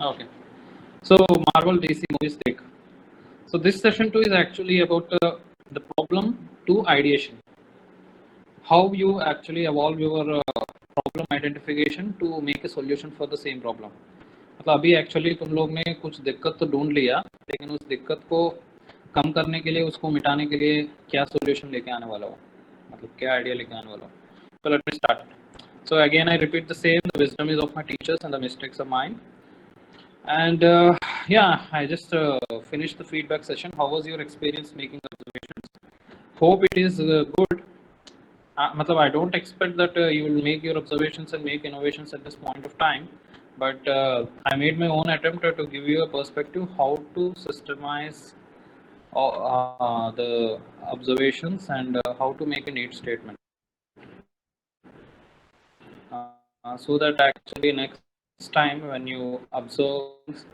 Okay. So Marvel DC movies take. So this session 2 is actually about the problem to ideation. How you actually evolve your problem identification to make a solution for the same problem. मतलब अभी actually तुम लोग ने कुछ दिक्कत तो ढूंढ लिया, लेकिन उस दिक्कत को कम करने के लिए, उसको मिटाने के लिए क्या सॉल्यूशन लेके आने वाला हो, मतलब क्या आइडिया लेके आने वाला हो. So let me start. So again I repeat the same, the wisdom is of my teachers and the mistakes of mine. And yeah, I just finished the feedback session. How was your experience making observations? Hope it is good. Matlab, I don't expect that you will make your observations and make innovations at this point of time, but I made my own attempt to give you a perspective how to systemize the observations and how to make a neat statement, so that actually next time when you observe things,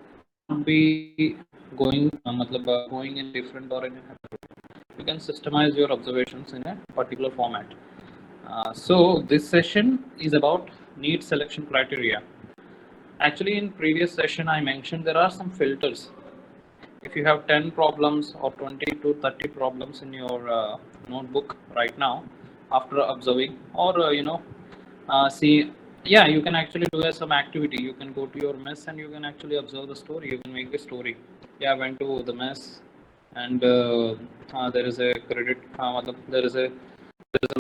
not be going going in different or in a, you can systemize your observations in a particular format. So this session is about need selection criteria. Actually, in previous session I mentioned there are some filters. If you have 10 problems or 20 to 30 problems in your notebook right now, after observing, or see, yeah, you can actually do some activity. You can go to your mess and you can actually observe the story. You can make the story. Yeah, I went to the mess, and there is a credit. There is a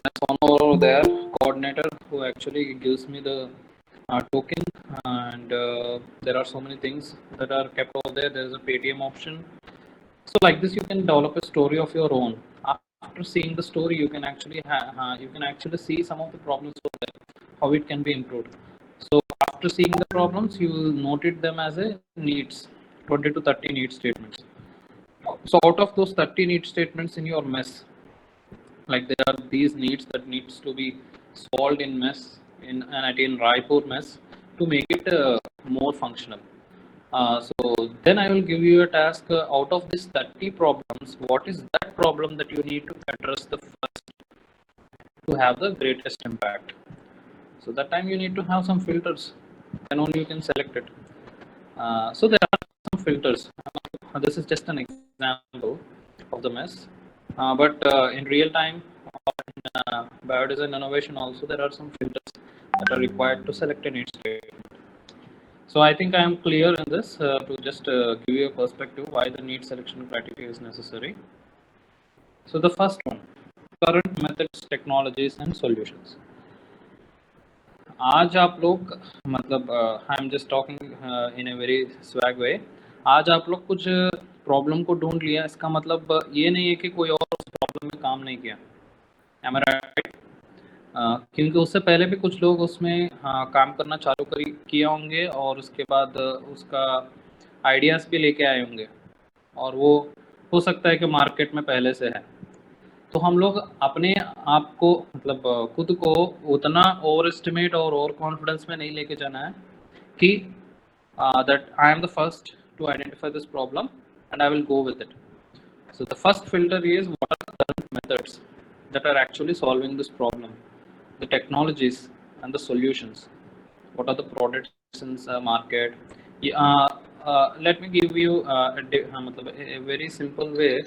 mess owner over there, coordinator, who actually gives me the token, and there are so many things that are kept over there. There is a Paytm option. So like this, you can develop a story of your own. After seeing the story, you can actually you can actually see some of the problems over there, how it can be improved. So after seeing the problems, you will note it them as a needs, 20 to 30 need statements. So out of those 30 need statements in your mess, like there are these needs that needs to be solved in mess in Raipur mess to make it more functional. So then I will give you a task, out of these 30 problems, what is that problem that you need to address the first to have the greatest impact. So that time you need to have some filters, then only you can select it. So there are some filters. This is just an example of the mess, but in real time, or in biodesign innovation also, there are some filters that are required to select a need state. So I think I am clear in this, to just give you a perspective why the need selection criteria is necessary. So the first one, current methods, technologies and solutions. आज आप लोग, मतलब I am just talking in a very swag way, आज आप लोग कुछ problem को ढूंढ लिया, इसका मतलब ये नहीं है कि कोई और उस प्रॉब्लम में काम नहीं किया. एम आई राइट? क्योंकि उससे पहले भी कुछ लोग उसमें काम करना चालू किए होंगे और उसके बाद उसका आइडियाज़ भी लेके आए होंगे, और वो हो सकता है कि मार्केट में पहले से है. तो हम लोग अपने आप को, मतलब खुद को उतना ओवर एस्टिमेट और ओवर कॉन्फिडेंस में नहीं लेके जाना है कि that I am the first to identify this problem and I will go with it. So the first filter is what are the current methods that are actually solving this problem, the technologies and the solutions. What are the products in the market? Let me give you a very simple way,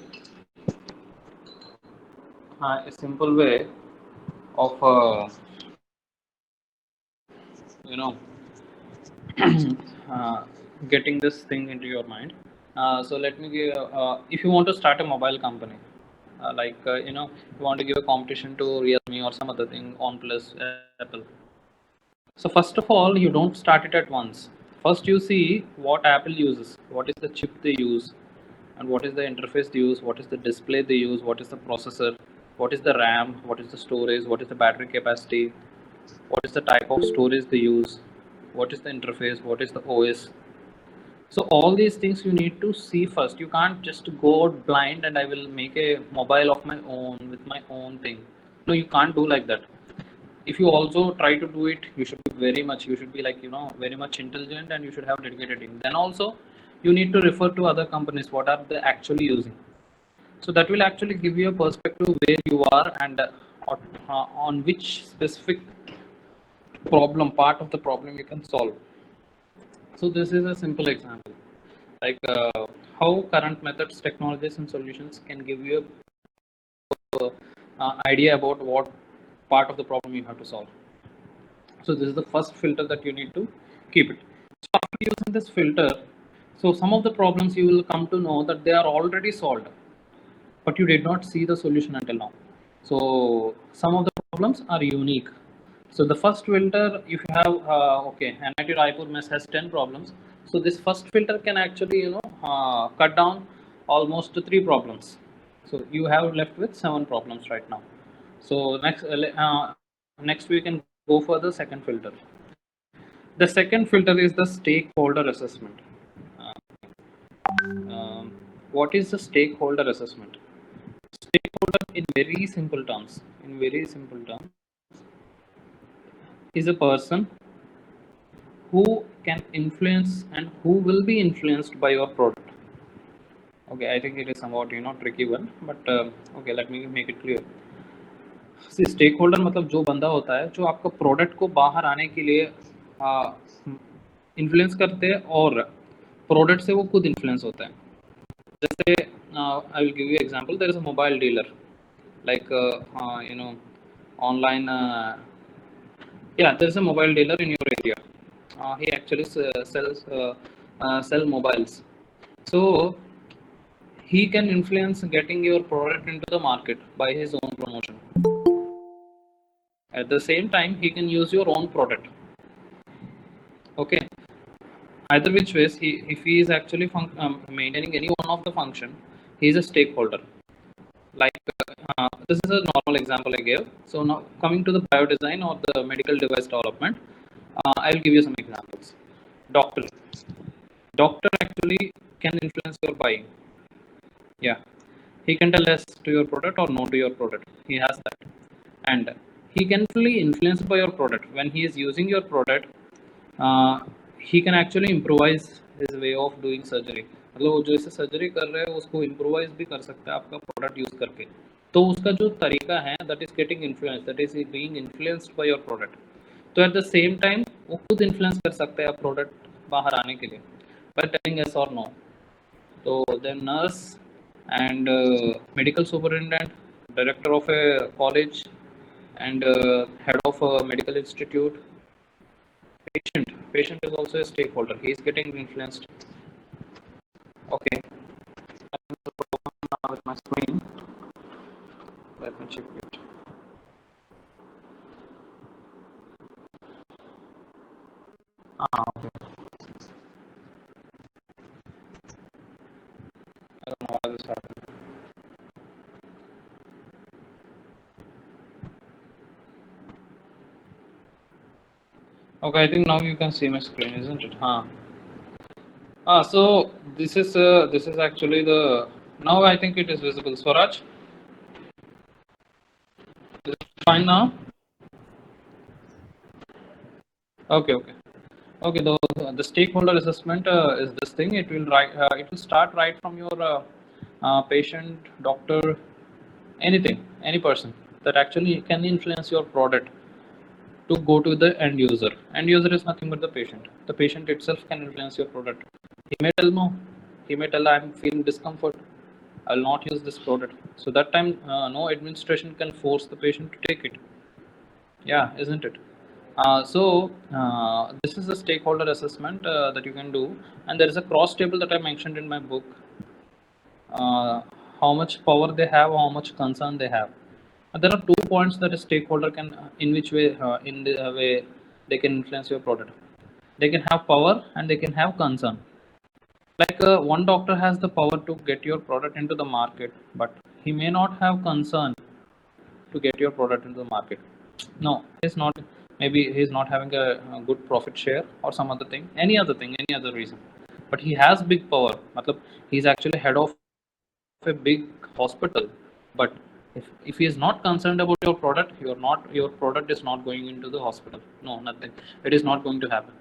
a simple way of you know getting this thing into your mind. So let me give, if you want to start a mobile company, you want to give a competition to Realme or some other thing, OnePlus, Apple. So first of all, you don't start it at once. First you see what Apple uses, what is the chip they use, and what is the interface they use, what is the display they use, what is the processor, what is the RAM, what is the storage, what is the battery capacity, what is the type of storage they use, what is the interface, what is the OS. So all these things you need to see first. You can't just go out blind and I will make a mobile of my own with my own thing. No, you can't do like that. If you also try to do it, you should be you should be like, very much intelligent, and you should have dedicated team. Then also you need to refer to other companies, what are they actually using. So that will actually give you a perspective where you are, and on which specific part of the problem you can solve. So this is a simple example, like how current methods, technologies, and solutions can give you a idea about what part of the problem you have to solve. So this is the first filter that you need to keep it. So after using this filter, so some of the problems you will come to know that they are already solved, but you did not see the solution until now. So some of the problems are unique. So the first filter, if you have okay, NIT Raipur mess has 10 problems. So this first filter can actually cut down almost to 3 problems. So you have left with 7 problems right now. So next we can go for the second filter. The second filter is the stakeholder assessment. Uh, what is the stakeholder assessment? Stakeholder, in very simple terms, is a person who can influence and who will be influenced by your product. Okay, I think it is somewhat tricky one, but okay, let me make it clear. See, stakeholder मतलब जो बंदा होता है जो आपका product को बाहर आने के लिए इन्फ्लुएंस करते हैं और प्रोडक्ट से वो खुद इन्फ्लुएंस होता है. जैसे I will give you example. There is a mobile dealer, like online yeah, there's a mobile dealer in your area. He actually sells sell mobiles. So he can influence getting your product into the market by his own promotion. At the same time, he can use your own product. Okay, either which ways, if he is actually maintaining any one of the function, he is a stakeholder. Like this is a normal example I gave. So now coming to the biodesign or the medical device development, I'll give you some examples. Doctor actually can influence your buying. Yeah, he can tell yes to your product or no to your product. He has that, and he can fully influence by your product. When he is using your product, he can actually improvise his way of doing surgery. मतलब वो जो इसे surgery कर रहे हैं उसको improvise भी कर सकता है आपका प्रोडक्ट यूज करके. तो उसका जो तरीका है that is getting influence, that is being influenced by your product. तो एट द सेम टाइम वो खुद इन्फ्लुएंस कर सकते हैं प्रोडक्ट बाहर आने के लिए बाय टेलिंग यस और नो. तो then nurse and medical superintendent, director of a college, and head of a medical institute. Patient is also a stakeholder. He is getting influenced. Okay, now with my screen, let me check it. Okay. I don't know why this happened. Okay, I think now you can see my screen, isn't it? So this is actually the, now I think it is visible. Swaraj, is it fine now? Okay. The stakeholder assessment is this thing. It will start right from your patient, doctor, anything, any person that actually can influence your product to go to the end user. End user is nothing but the patient. The patient itself can influence your product. He may tell no. He may tell I'm feeling discomfort, I will not use this product. So that time no administration can force the patient to take it. Yeah, isn't it? This is a stakeholder assessment that you can do, and there is a cross table that I mentioned in my book. How much power they have, how much concern they have. There are 2 points that a stakeholder can, in which way, in the way they can influence your product. They can have power and they can have concern. Like one doctor has the power to get your product into the market, but he may not have concern to get your product into the market. No, he's not. Maybe he's not having a good profit share or some other thing, any other reason. But he has big power. Matlab, he's actually head of a big hospital. But if he is not concerned about your product, your product is not going into the hospital. No, nothing. It is not going to happen.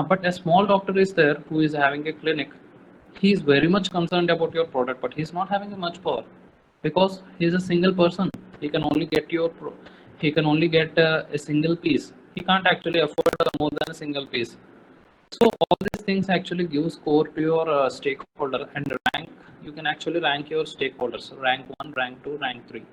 But a small doctor is there who is having a clinic. He is very much concerned about your product, but he's not having much power because he is a single person. He can only get he can only get a single piece. He can't actually afford more than a single piece. So all these things actually give score to your stakeholder, and rank, you can actually rank your stakeholders, rank 1, rank 2, rank 3.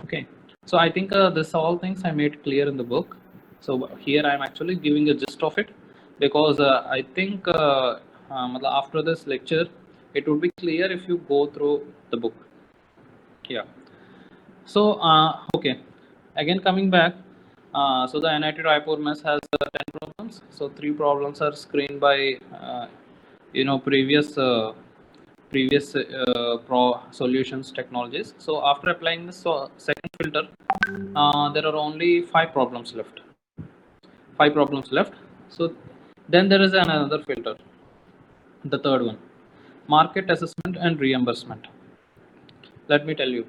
Okay, so I think this all things I made clear in the book. So here I am actually giving a gist of it, because I think after this lecture it would be clear if you go through the book. Yeah. So okay, again coming back, so the NIT Raipur mess has 10 problems. So 3 problems are screened by previous pro solutions technologies. So after applying this second filter, there are only 5 problems left. 5 problems left. So then there is another filter, the third one, market assessment and reimbursement. Let me tell you,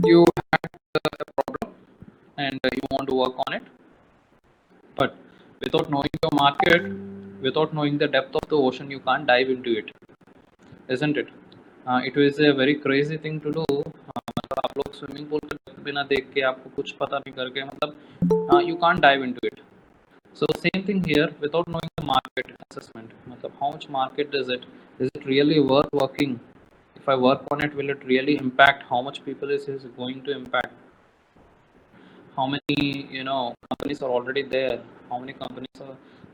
you had a problem and you want to work on it, but without knowing your market, without knowing the depth of the ocean, you can't dive into it, isn't it? It was a very crazy thing to do. मतलब आप लोग swimming pool के बिना देख के, आपको कुछ पता नहीं करके, मतलब you can't dive into it. So same thing here, without knowing the market assessment, मतलब how much market is it really worth working? If I work on it, will it really impact? How much people is going to impact? How many companies are already there? How many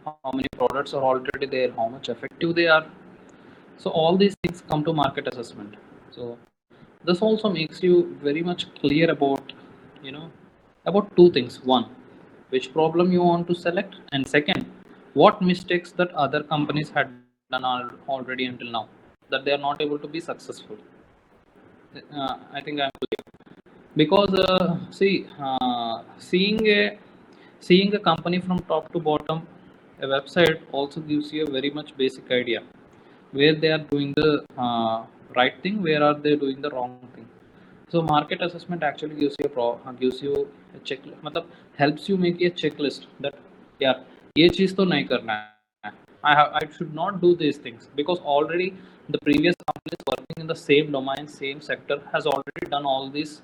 how many products are already there? How much effective they are? So all these things come to market assessment. So this also makes you very much clear about you know about two things. One, which problem you want to select, and second, what mistakes that other companies had done already until now, that they are not able to be successful. I think I'm clear, because seeing a company from top to bottom, a website also gives you a very much basic idea where they are doing the right thing, where are they doing the wrong thing. So market assessment actually gives you a checklist, मतलब helps you make a checklist that यार ये चीज़ तो नहीं करना है. I should not do these things, because already the previous companies working in the same domain, same sector has already done all these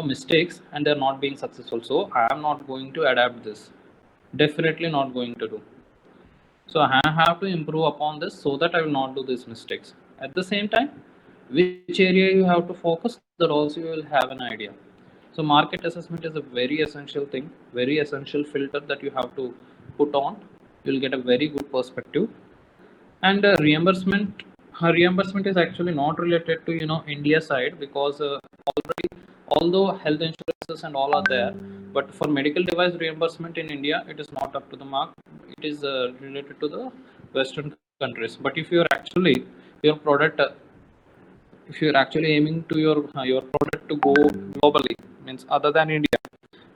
mistakes, and they're not being successful. So I am not going to adapt this. Definitely not going to do. So I have to improve upon this so that I will not do these mistakes. At the same time, which area you have to focus, that also you will have an idea. So market assessment is a very essential thing, very essential filter that you have to put on. You'll get a very good perspective. And reimbursement is actually not related to India side, because already, although health insurances and all are there, but for medical device reimbursement in India, it is not up to the mark. It is related to the Western countries. But if you are actually your product, if you are actually aiming to your product to go globally, means other than India,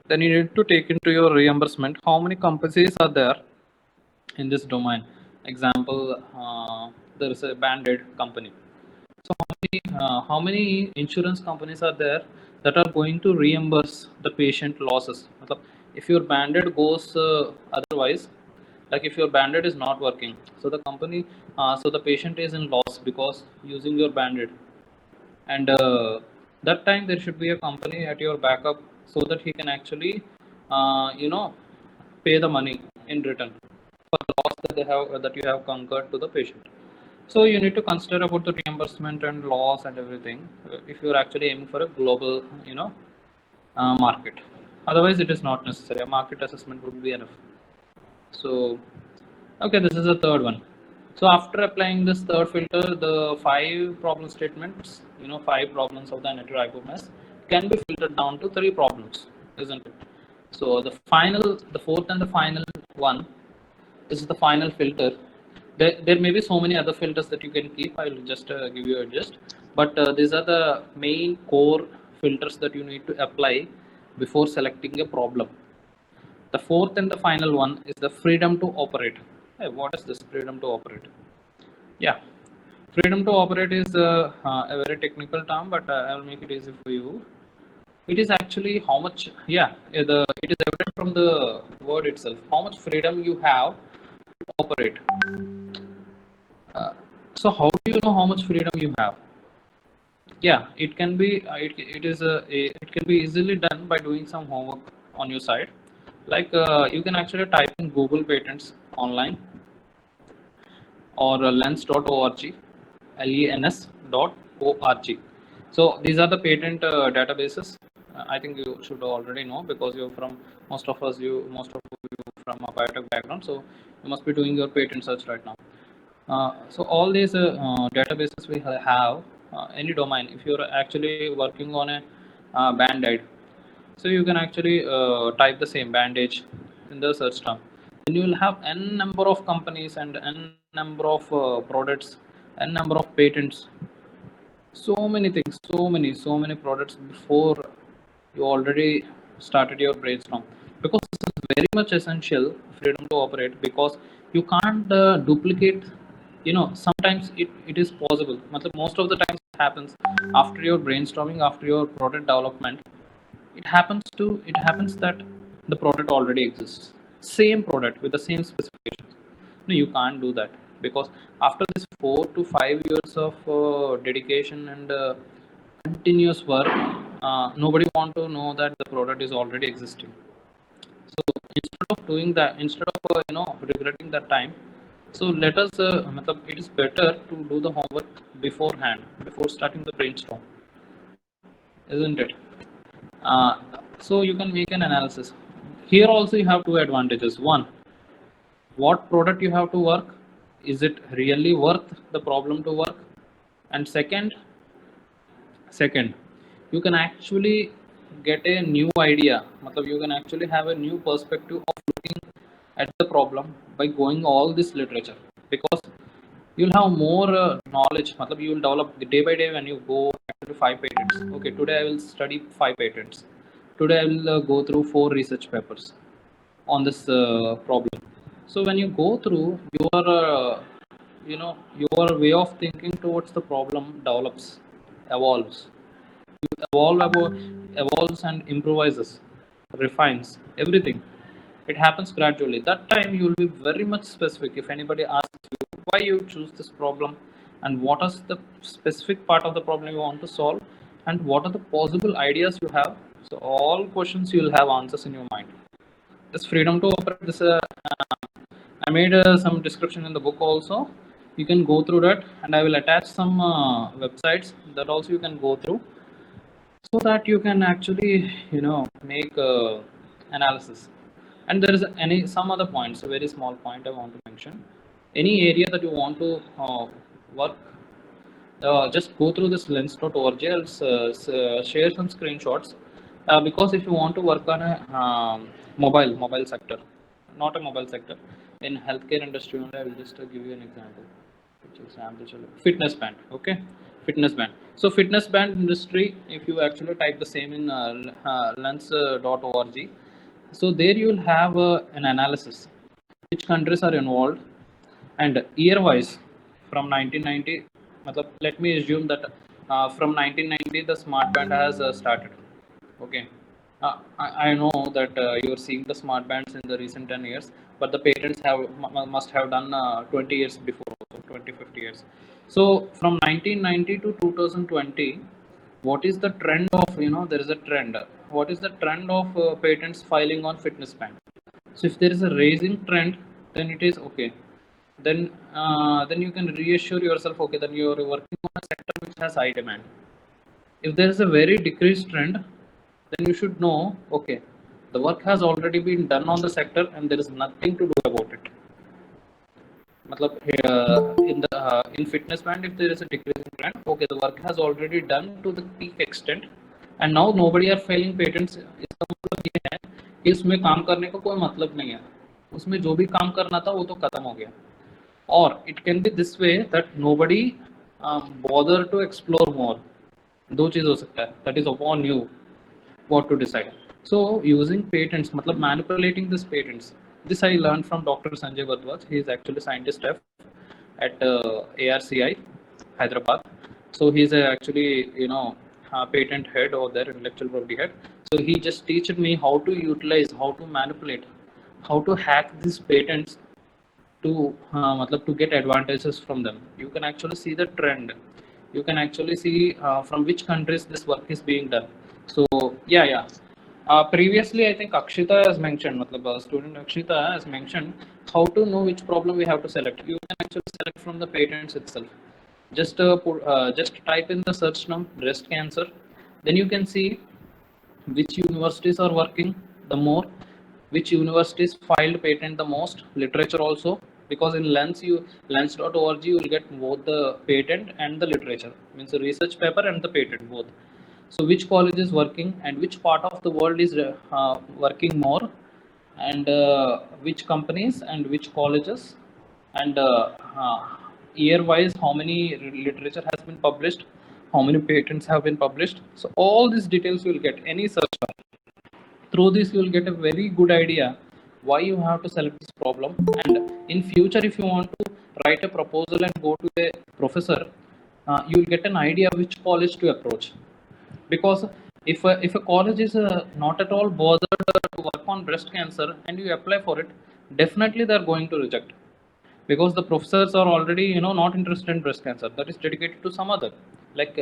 then you need to take into your reimbursement how many companies are there in this domain. Example, there is a Band-Aid company. So how many insurance companies are there that are going to reimburse the patient losses? मतलब, if your Band-Aid goes otherwise, like if your Band-Aid is not working, so the company, so the patient is in loss because using your Band-Aid, and that time there should be a company at your backup so that he can actually, pay the money in return for the loss that you have conquered to the patient. So you need to consider about the reimbursement and loss and everything if you are actually aiming for a global, market. Otherwise, it is not necessary. A market assessment would be enough. So, okay, this is the third one. So after applying this third filter, the 5 problem statements, 5 problems of the NIT Raipur mess can be filtered down to 3 problems, isn't it? So the fourth and the final one, this is the final filter. There may be so many other filters that you can keep. I will just give you a gist, but these are the main core filters that you need to apply before selecting a problem. The fourth and the final one is the freedom to operate. Hey, what is this freedom to operate? Yeah, freedom to operate is a very technical term, but I will make it easy for you. It is actually how much, yeah, it is evident from the word itself, how much freedom you have to operate. So how do you know how much freedom you have? Yeah, it can be, it can be easily done by doing some homework on your side. Like you can actually type in Google patents online or lens.org, lens.org. So these are the patent databases. I think you should already know because you're from most of you from a biotech background. So you must be doing your patent search right now. So all these databases we have any domain. If you're actually working on a band-aid, so you can actually type the same bandage in the search term. Then you will have n number of companies and n number of products, n number of patents. So many things, so many products before you already started your brainstorm. Because this is very much essential freedom to operate because you can't duplicate. Sometimes it is possible. Most of the times it happens after your brainstorming, after your product development it happens that the product already exists, same product with the same specifications. No, you can't do that because after this 4 to 5 years of dedication and continuous work, nobody want to know that the product is already existing. So instead of doing that, instead of regretting that time, so let us it is better to do the homework beforehand, before starting the brainstorm, isn't it? uh, so you can make an analysis. Here also you have two advantages. One, what product you have to work, is it really worth the problem to work? And second, you can actually get a new idea. You can actually have a new perspective of looking at the problem by going all this literature, because you'll have more knowledge. You will develop day by day. When you go actually 5 patents, okay, today I will study 5 patents, today I will go through 4 research papers on this problem. So when you go through your way of thinking towards the problem develops, evolves. Evolves and improvises, refines everything. It happens gradually. That time you will be very much specific. If anybody asks you why you choose this problem and what is the specific part of the problem you want to solve and what are the possible ideas you have, so all questions you will have answers in your mind. This freedom to operate, this I made some description in the book also. You can go through that, and I will attach some websites that also you can go through, so that you can actually make analysis. And there is some other points, a very small point I want to mention. Any area that you want to work, just go through this lens.org. I'll share some screenshots, because if you want to work on a mobile sector, not a mobile sector, in healthcare industry only, I will just give you an example. Which example? Fitness band, okay, fitness band. So fitness band industry, if you actually type the same in lens.org, so there you will have an analysis, which countries are involved, and year wise from 1990. Let me assume that from 1990 the smart band has started. Okay. I know that you are seeing the smart bands in the recent 10 years, but the patents must have done 20 years before, also 20, 50 years. So from 1990 to 2020, what is the trend of, there is a trend. What is the trend of patents filing on fitness band? So if there is a rising trend, then it is okay. Then you can reassure yourself, okay, then you are working on a sector which has high demand. If there is a very decreased trend, then you should know, okay, the work has already been done on the sector and there is nothing to do about it. In fitness band, if there is a decreasing trend, okay, the work has already done to the peak extent, and now nobody are filing patents. इसका मतलब ये है कि इसमें काम करने का कोई मतलब नहीं है, उसमें जो भी काम करना था वो तो खत्म हो गया. Or it can be this way that nobody bother to explore more. दो चीज हो सकता है, that is upon you what to decide. So using patents, manipulating these patents, this I learned from Dr. Sanjay Bhardwaj. He is actually scientist at ARCI Hyderabad. So he's actually patent head over there, intellectual property head. So he just teached me how to utilize, how to manipulate, how to hack these patents to to get advantages from them. You can actually see the trend. You can actually see from which countries this work is being done. So yeah. Previously, I think Akshita has mentioned, student Akshita has mentioned how to know which problem we have to select. You can actually select from the patents itself. Just type in the search term breast cancer. Then you can see which universities are working the more, which universities filed patent the most, literature also, because in lens.org you will get both the patent and the literature, means the research paper and the patent both. So which college is working and which part of the world is working more, and which companies and which colleges, and year wise how many literature has been published, how many patents have been published. So all these details you will get any search bar. Through this you will get a very good idea why you have to select this problem, and in future if you want to write a proposal and go to a professor, you will get an idea which college to approach. Because if a college is not at all bothered to work on breast cancer and you apply for it, definitely they are going to reject, because the professors are already not interested in breast cancer, that is dedicated to some other, like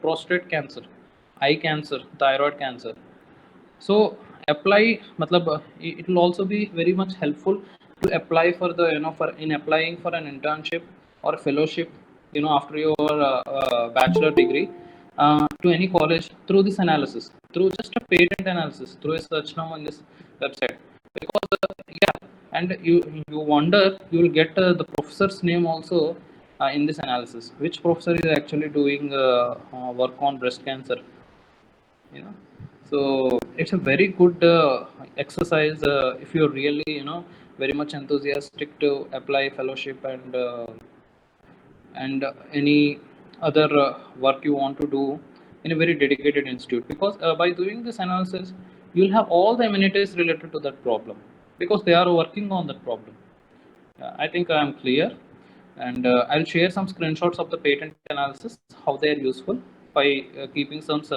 prostate cancer, eye cancer, thyroid cancer. So apply, it will also be very much helpful to apply for the for in applying for an internship or fellowship, after your bachelor degree, to any college, through this analysis, through just a patent analysis, through a search term on this website. Because yeah, and you wonder, you will get the professor's name also in this analysis, which professor is actually doing work on breast cancer, you know. So it's a very good exercise if you're really very much enthusiastic to apply fellowship and any other work you want to do in a very dedicated institute, because by doing this analysis you'll have all the amenities related to that problem, because they are working on that problem. I think I am clear, and I'll share some screenshots of the patent analysis, how they are useful by keeping some